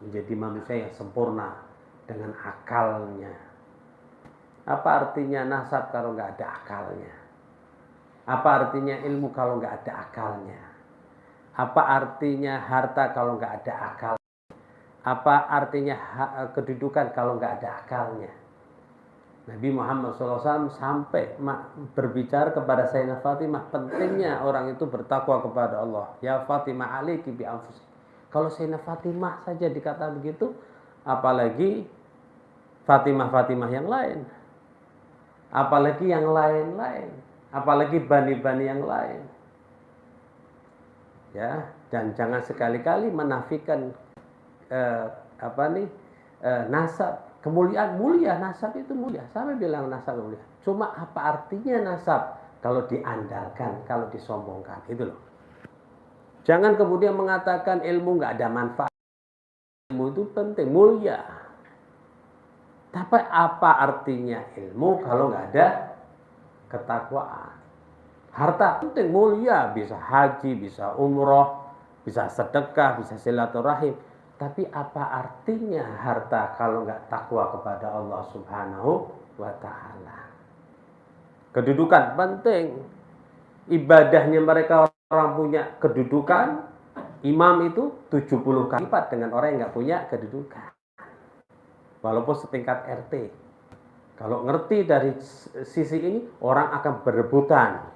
menjadi manusia yang sempurna dengan akalnya. Apa artinya nasab kalau nggak ada akalnya? Apa artinya ilmu kalau nggak ada akalnya? Apa artinya harta kalau nggak ada akal? Apa artinya kedudukan kalau nggak ada akalnya? Nabi Muhammad SAW sampai berbicara kepada Sayyidah Fatimah, pentingnya orang itu bertakwa kepada Allah. Ya Fatimah alaiki bi anfusik. Kalau Sayyidah Fatimah saja dikatakan begitu, apalagi Fatimah-Fatimah yang lain. Apalagi yang lain-lain. Apalagi bani-bani yang lain. Ya, dan jangan sekali-kali menafikan nasab. Kemuliaan mulia, nasab itu mulia. Saya bilang nasab mulia. Cuma apa artinya nasab kalau diandalkan, kalau disombongkan, itu loh. Jangan kemudian mengatakan ilmu nggak ada manfaat. Ilmu itu penting, mulia. Tapi apa artinya ilmu kalau nggak ada ketakwaan? Harta penting, mulia, bisa haji, bisa umroh, bisa sedekah, bisa silaturahim. Tapi apa artinya harta kalau nggak takwa kepada Allah Subhanahu wa Ta'ala? Kedudukan penting. Ibadahnya mereka orang punya kedudukan, imam itu 70 kali lipat dengan orang yang nggak punya kedudukan. Walaupun setingkat RT. Kalau ngerti dari sisi ini, orang akan berebutan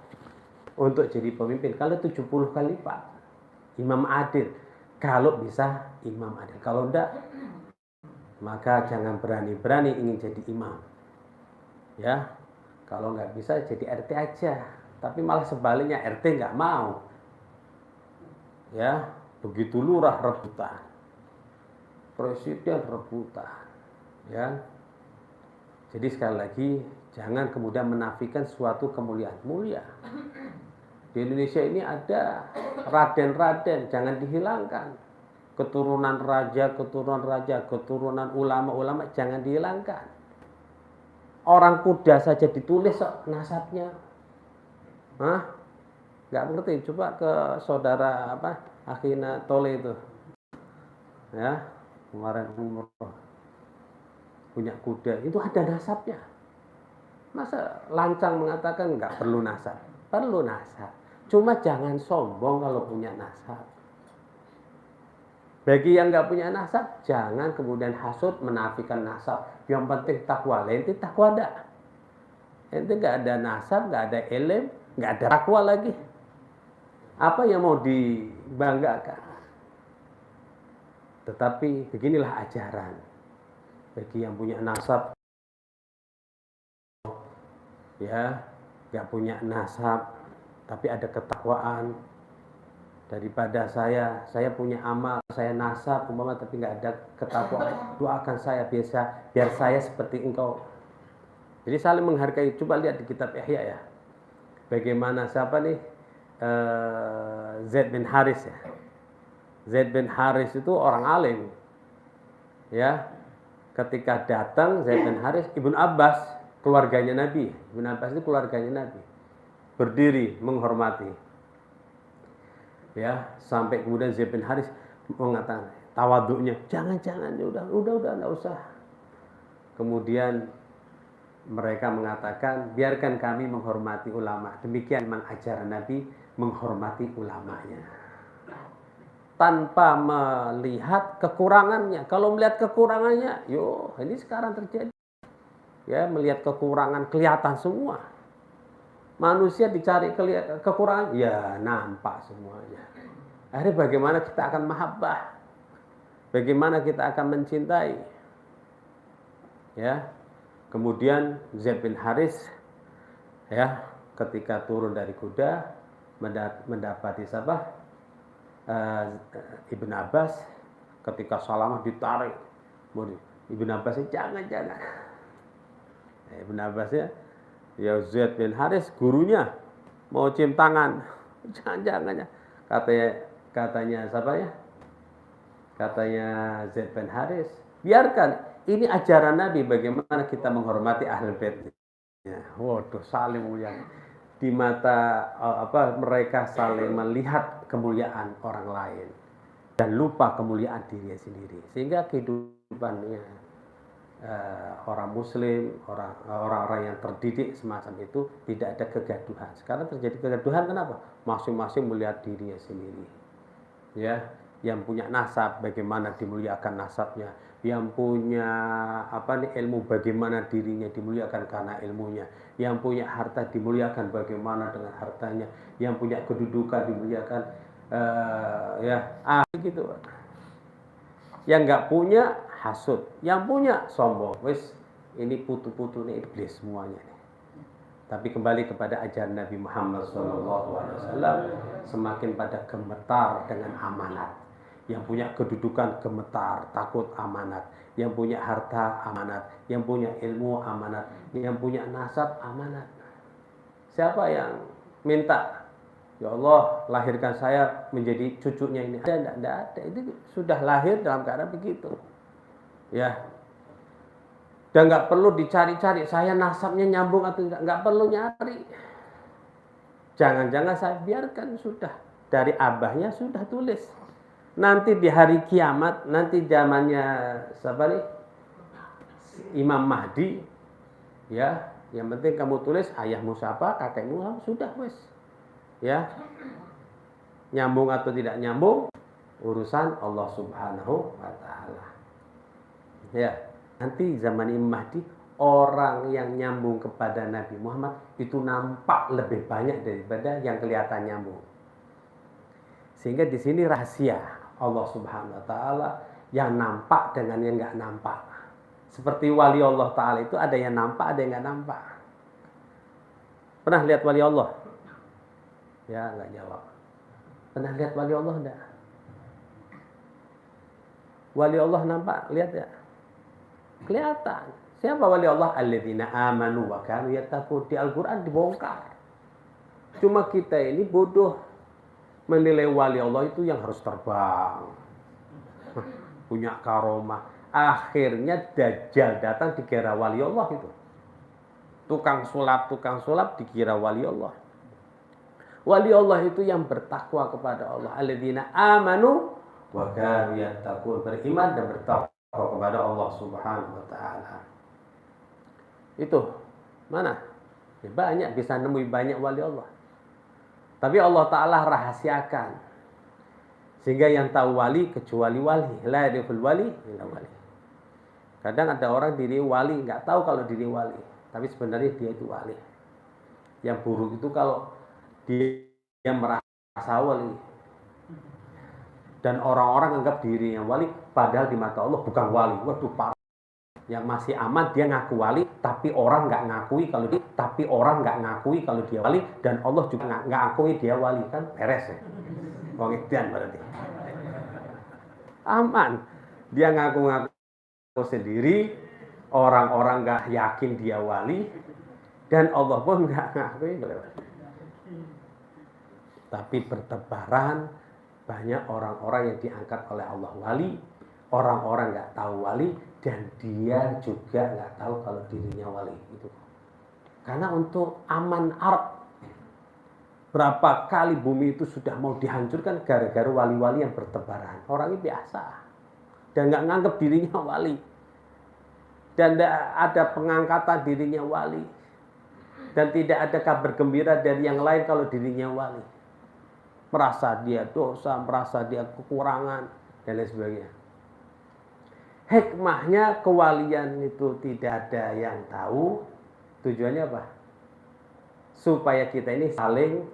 untuk jadi pemimpin. Kalau 70 kali lipat, imam adil. Kalau bisa imam adil. Kalau enggak, maka jangan berani-berani ingin jadi imam. Ya, kalau nggak bisa jadi RT aja. Tapi malah sebaliknya RT nggak mau. Ya, begitu lurah rebutan, presiden rebutan. Ya, jadi sekali lagi jangan kemudian menafikan suatu kemuliaan. Mulia. Di Indonesia ini ada raden-raden, jangan dihilangkan. Keturunan raja, keturunan ulama-ulama, jangan dihilangkan. Orang kuda saja ditulis nasabnya. Hah? Nggak ngerti, coba ke saudara Akhina Tole itu. Ya, kemarin umroh. Punya kuda, itu ada nasabnya. Masa lancang mengatakan nggak perlu nasab? Perlu nasab. Cuma jangan sombong kalau punya nasab. Bagi yang nggak punya nasab, jangan kemudian hasut menafikan nasab. Yang penting takwa. Ente takwa enggak? Ente nggak ada nasab, nggak ada ilm, nggak ada takwa lagi. Apa yang mau dibanggakan? Tetapi beginilah ajaran. Bagi yang punya nasab, ya, nggak punya nasab, tapi ada ketakwaan. Daripada saya punya amal, saya nasab umpama tapi nggak ada ketakwaan, doakan saya biar saya seperti engkau. Jadi saling menghargai. Coba lihat di kitab Ihya ya, bagaimana siapa nih, Zaid bin Haris ya. Zaid bin Haris itu orang alim, ya. Ketika datang Zaid bin Haris, Ibnu Abbas, keluarganya Nabi. Ibnu Abbas itu keluarganya Nabi, berdiri menghormati. Ya, sampai kemudian Zaid bin Haris mengatakan tawaduknya, jangan udah enggak usah. Kemudian mereka mengatakan, biarkan kami menghormati ulama. Demikian memang ajaran Nabi, menghormati ulamanya tanpa melihat kekurangannya. Kalau melihat kekurangannya, ini sekarang terjadi. Ya, melihat kekurangan kelihatan semua. Manusia dicari kekurangan, ya nampak semuanya. Akhirnya bagaimana kita akan mahabbah? Bagaimana kita akan mencintai? Ya. Kemudian Zaid bin Haris, ya, ketika turun dari kuda mendapati Ibnu Abbas, ketika Salamah ditarik, Ibnu Abbas jangan. Ibnu Abbas ya Zaid bin Haris gurunya mau cium tangan, jangan. Katanya Zaid bin Haris, biarkan, ini ajaran Nabi bagaimana kita menghormati ahlul bait. Waduh, saling mulia. Di mata mereka saling melihat kemuliaan orang lain. dan lupa kemuliaan dirinya sendiri. Sehingga kehidupannya orang muslim, orang-orang yang terdidik semacam itu tidak ada kegaduhan. Sekarang terjadi kegaduhan kenapa? Masing-masing melihat dirinya sendiri. Ya, yang punya nasab bagaimana dimuliakan nasabnya, yang punya ilmu bagaimana dirinya dimuliakan karena ilmunya, yang punya harta dimuliakan bagaimana dengan hartanya, yang punya kedudukan dimuliakan gitu. Yang nggak punya hasud, yang punya sombong. Wis, ini putu-putu nih iblis semuanya nih. Tapi kembali kepada ajaran Nabi Muhammad SAW, semakin pada gemetar dengan amanat. Yang punya kedudukan gemetar, takut amanat. Yang punya harta amanat. Yang punya ilmu amanat. Yang punya nasab amanat. Siapa yang minta, ya Allah, lahirkan saya menjadi cucunya ini? Tidak ada. Itu sudah lahir dalam keadaan begitu. Ya. Dan nggak perlu dicari-cari saya nasabnya nyambung atau tidak, nggak perlu nyari. Jangan-jangan saya biarkan, sudah dari abahnya sudah tulis. Nanti di hari kiamat, nanti zamannya siapa nih? Imam Mahdi, ya, yang penting kamu tulis ayahmu siapa, kakekmu sudah wes. Ya. Nyambung atau tidak nyambung urusan Allah Subhanahu wa taala. Ya. Nanti zaman Imam Mahdi, orang yang nyambung kepada Nabi Muhammad itu nampak lebih banyak daripada yang kelihatan nyambung. Sehingga di sini rahasia Allah Subhanahu wa taala yang nampak dengan yang nggak nampak. Seperti wali Allah taala itu ada yang nampak, ada yang nggak nampak. Pernah lihat wali Allah? Ya, nggak jawab. Pernah lihat wali Allah enggak? Wali Allah nampak, lihat ya? Kelihatan. Siapa wali Allah? Alladzina amanu wa kanu yattaqun. Di Al-Qur'an dibongkar. Cuma kita ini bodoh menilai wali Allah itu yang harus terbang, punya karomah. Akhirnya Dajjal datang dikira wali Allah itu. Tukang sulap dikira wali Allah. Wali Allah itu yang bertakwa kepada Allah. Alladzina amanu wa kanu yattaqun. Beriman dan bertakwa kepada Allah Subhanahu wa taala. Itu mana? Ya banyak, bisa nemui banyak wali Allah. Tapi Allah taala rahasiakan. Sehingga yang tahu wali kecuali wali, la yadriful wali illa wali. Kadang ada orang diri wali enggak tahu kalau diri wali, tapi sebenarnya dia itu wali. Yang buruk itu kalau dia merasa wali. Dan orang-orang anggap dirinya wali, padahal di mata Allah bukan wali. Waduh, parah. Yang masih aman dia ngaku wali, tapi orang nggak ngakui kalau dia wali, dan Allah juga nggak ngakui dia wali, kan beres ya. Pengertian berarti. Aman. Dia ngaku-ngaku sendiri, orang-orang nggak yakin dia wali, dan Allah pun nggak ngakui. Tapi bertebaran banyak orang-orang yang diangkat oleh Allah wali, orang-orang nggak tahu wali, dan dia juga nggak tahu kalau dirinya wali itu. Karena untuk aman Arab, berapa kali bumi itu sudah mau dihancurkan gara-gara wali-wali yang bertebaran. Orangnya biasa dan nggak nganggap dirinya wali, dan tidak ada pengangkatan dirinya wali, dan tidak ada kabar gembira dari yang lain kalau dirinya wali. Merasa dia dosa, merasa dia kekurangan, dan lain sebagainya. Hikmahnya kewalian itu tidak ada yang tahu. Tujuannya apa? Supaya kita ini saling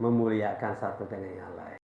memuliakan satu dengan yang lain.